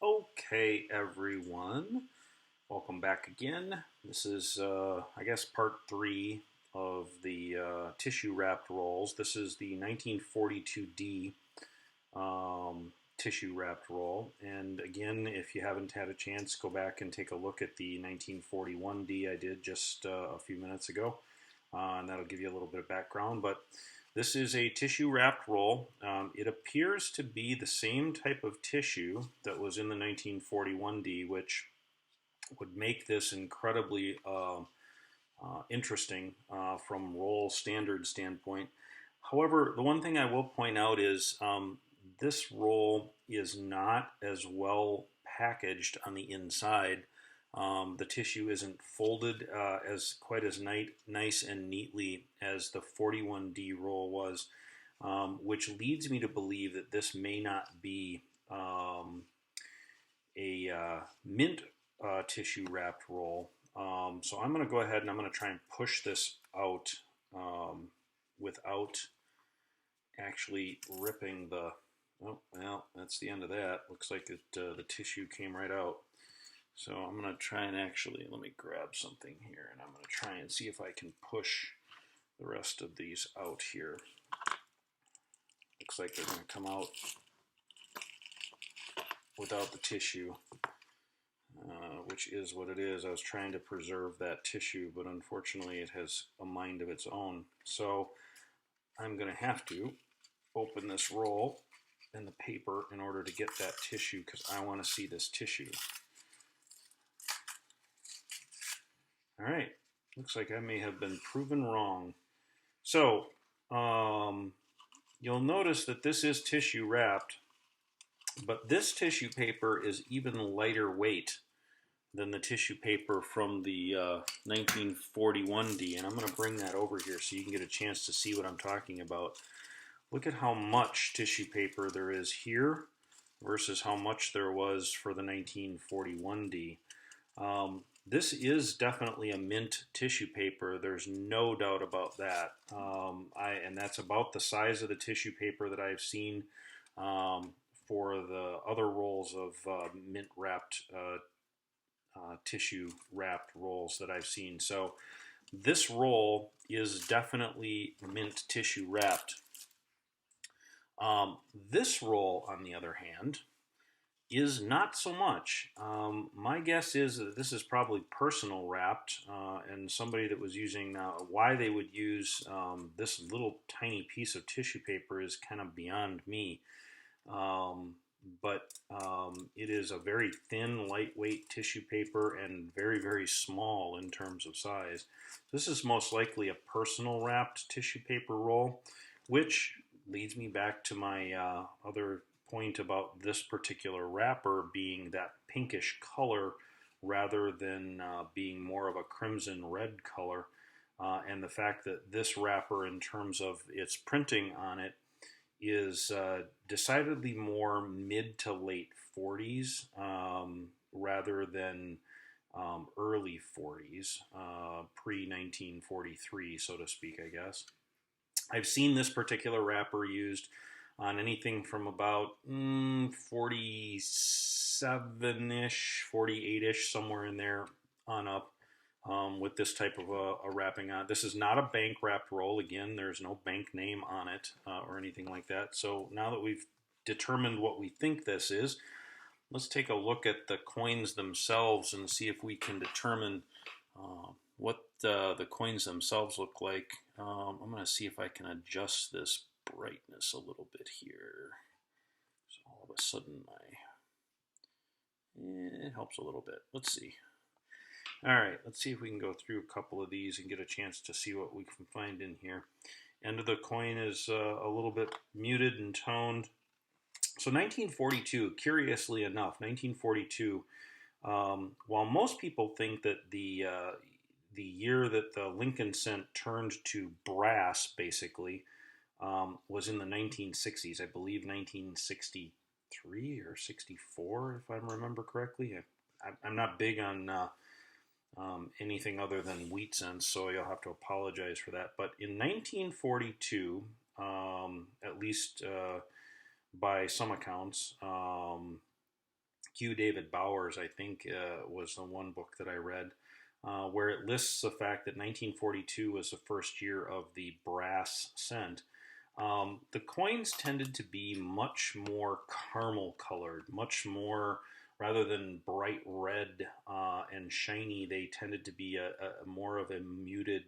Okay, everyone, welcome back again. This is, I guess, part three of the tissue wrapped rolls. This is the 1942D tissue wrapped roll. And again, if you haven't had a chance, go back and take a look at the 1941D I did just a few minutes ago, and that'll give you a little bit of background. But this is a tissue wrapped roll. It appears to be the same type of tissue that was in the 1941D, which would make this incredibly interesting from roll standard standpoint. However, the one thing I will point out is this roll is not as well packaged on the inside. The tissue isn't folded as quite as nice and neatly as the 41D roll was, which leads me to believe that this may not be a mint tissue wrapped roll. So I'm going to go ahead and I'm going to try and push this out without actually ripping the. Oh, well, that's the end of that. Looks like the tissue came right out. So I'm going to try and actually, let me grab something here, and I'm going to try and see if I can push the rest of these out here. Looks like they're going to come out without the tissue, which is what it is. I was trying to preserve that tissue, but unfortunately it has a mind of its own. So I'm going to have to open this roll and the paper in order to get that tissue, because I want to see this tissue. All right, looks like I may have been proven wrong. So you'll notice that this is tissue wrapped, but this tissue paper is even lighter weight than the tissue paper from the 1941D, and I'm going to bring that over here so you can get a chance to see what I'm talking about. Look at how much tissue paper there is here versus how much there was for the 1941D. This is definitely a mint tissue paper. There's no doubt about that. And that's about the size of the tissue paper that I've seen for the other rolls of mint wrapped tissue wrapped rolls that I've seen. So this roll is definitely mint tissue wrapped. This roll, on the other hand, is not so much. My guess is that this is probably personal wrapped, and somebody that was using why they would use this little tiny piece of tissue paper is kind of beyond me. But it is a very thin, lightweight tissue paper and very, very small in terms of size. This is most likely a personal wrapped tissue paper roll, which leads me back to my other point about this particular wrapper being that pinkish color rather than being more of a crimson red color, and the fact that this wrapper, in terms of its printing on it, is decidedly more mid to late 40s rather than early 40s, pre 1943, so to speak, I guess. I've seen this particular wrapper used on anything from about 47-ish, 48-ish, somewhere in there on up, with this type of a wrapping on. This is not a bank wrapped roll. Again, there's no bank name on it or anything like that. So now that we've determined what we think this is, let's take a look at the coins themselves and see if we can determine what the coins themselves look like. I'm going to see if I can adjust this brightness a little bit here. So all of a sudden it helps a little bit. Let's see. All right, let's see if we can go through a couple of these and get a chance to see what we can find in here. End of the coin is a little bit muted and toned. So 1942, curiously enough, 1942, while most people think that the year that the Lincoln cent turned to brass, basically, was in the 1960s. I believe 1963 or 64, if I remember correctly. I'm not big on anything other than wheat cents, so you'll have to apologize for that. But in 1942, at least by some accounts, Q. David Bowers, I think, was the one book that I read, where it lists the fact that 1942 was the first year of the brass cent. The coins tended to be much more caramel colored, much more, rather than bright red and shiny, they tended to be a more of a muted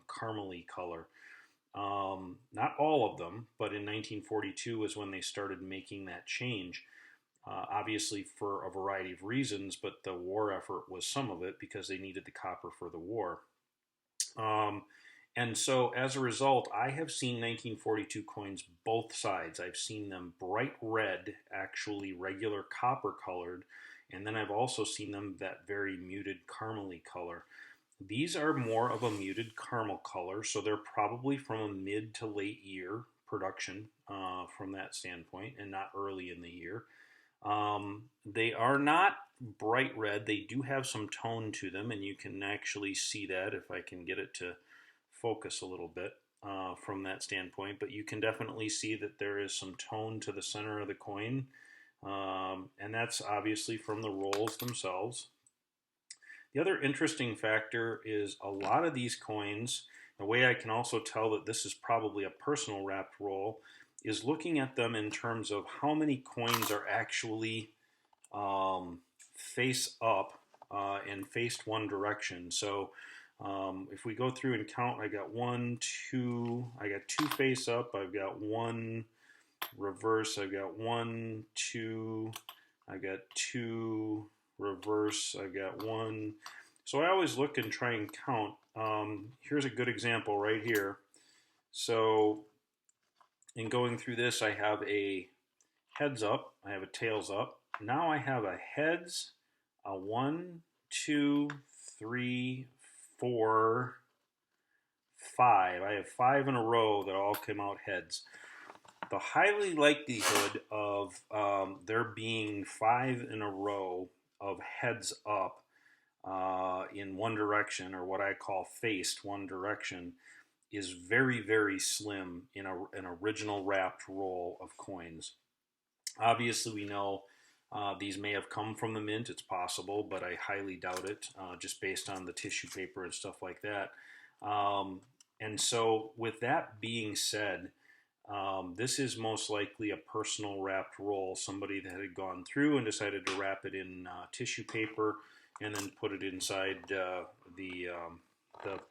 caramely color. Not all of them, but in 1942 was when they started making that change. Obviously, for a variety of reasons, but the war effort was some of it because they needed the copper for the war. Um, and so, as a result, I have seen 1942 coins both sides. I've seen them bright red, actually regular copper colored, and then I've also seen them that very muted caramely color. These are more of a muted caramel color, so they're probably from a mid to late year production from that standpoint, and not early in the year. They are not bright red. They do have some tone to them, and you can actually see that if I can get it to focus a little bit from that standpoint. But you can definitely see that there is some tone to the center of the coin, and that's obviously from the rolls themselves. The other interesting factor is a lot of these coins, the way I can also tell that this is probably a personal wrapped roll, is looking at them in terms of how many coins are actually face up and faced one direction. So if we go through and count, I got two face up, I've got one reverse, I've got one, two, I got two reverse, I've got one. So I always look and try and count. Here's a good example right here. So in going through this, I have a heads up, I have a tails up. Now I have a heads, a 1, 2, 3, 4, 5. I have 5 in a row that all came out heads. The highly likelihood of there being 5 in a row of heads up in one direction, or what I call faced one direction, is very, very slim in an original wrapped roll of coins. Obviously, we know these may have come from the mint. It's possible, but I highly doubt it, just based on the tissue paper and stuff like that. And so, with that being said, this is most likely a personal wrapped roll. Somebody that had gone through and decided to wrap it in tissue paper and then put it inside the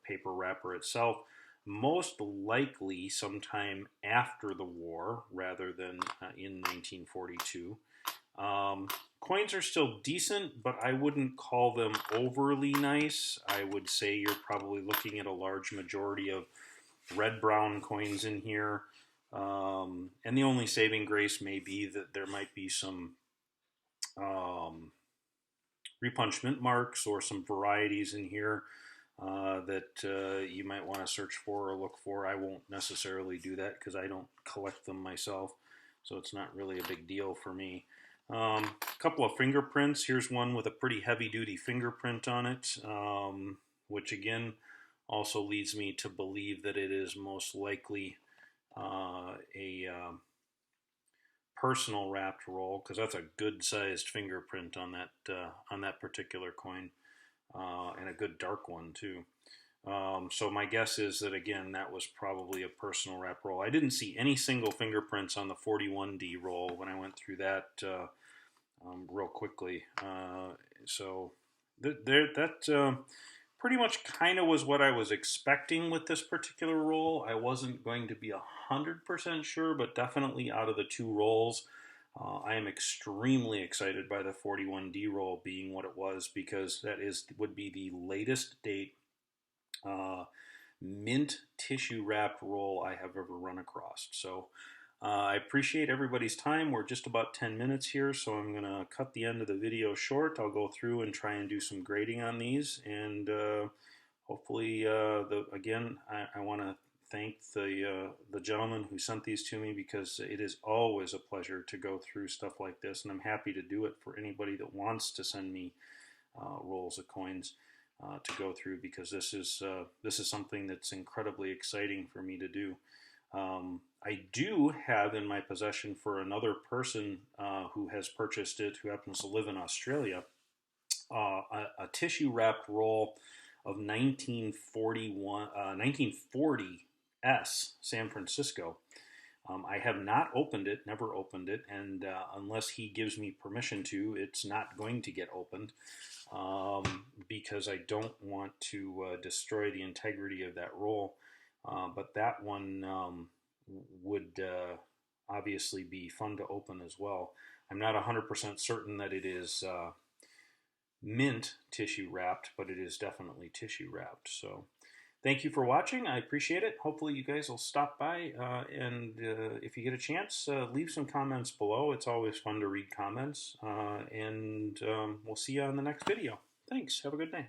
paper wrapper itself. Most likely sometime after the war rather than in 1942. Coins are still decent, but I wouldn't call them overly nice. I would say you're probably looking at a large majority of red-brown coins in here. And the only saving grace may be that there might be some repunchment marks or some varieties in here that you might want to search for or look for. I won't necessarily do that because I don't collect them myself, so it's not really a big deal for me. A couple of fingerprints. Here's one with a pretty heavy-duty fingerprint on it, which again also leads me to believe that it is most likely a personal wrapped roll, because that's a good-sized fingerprint on that particular coin, and a good dark one too. So my guess is that, again, that was probably a personal wrap roll. I didn't see any single fingerprints on the 41D roll when I went through that real quickly. So that pretty much kind of was what I was expecting with this particular roll. I wasn't going to be 100% sure, but definitely out of the two rolls, I am extremely excited by the 41D roll being what it was, because that would be the latest date mint tissue wrapped roll I have ever run across. So I appreciate everybody's time. We're just about 10 minutes here, so I'm going to cut the end of the video short. I'll go through and try and do some grading on these, and hopefully, again, I want to thank the gentleman who sent these to me, because it is always a pleasure to go through stuff like this, and I'm happy to do it for anybody that wants to send me rolls of coins to go through, because this is something that's incredibly exciting for me to do. I do have in my possession for another person who has purchased it, who happens to live in Australia, a tissue wrapped roll of 1940s San Francisco. I have not opened it, never opened it, and unless he gives me permission to, it's not going to get opened because I don't want to destroy the integrity of that roll. But that one would obviously be fun to open as well. I'm not 100% certain that it is mint tissue wrapped, but it is definitely tissue wrapped. So thank you for watching. I appreciate it. Hopefully you guys will stop by and if you get a chance, leave some comments below. It's always fun to read comments. And we'll see you on the next video. Thanks. Have a good day.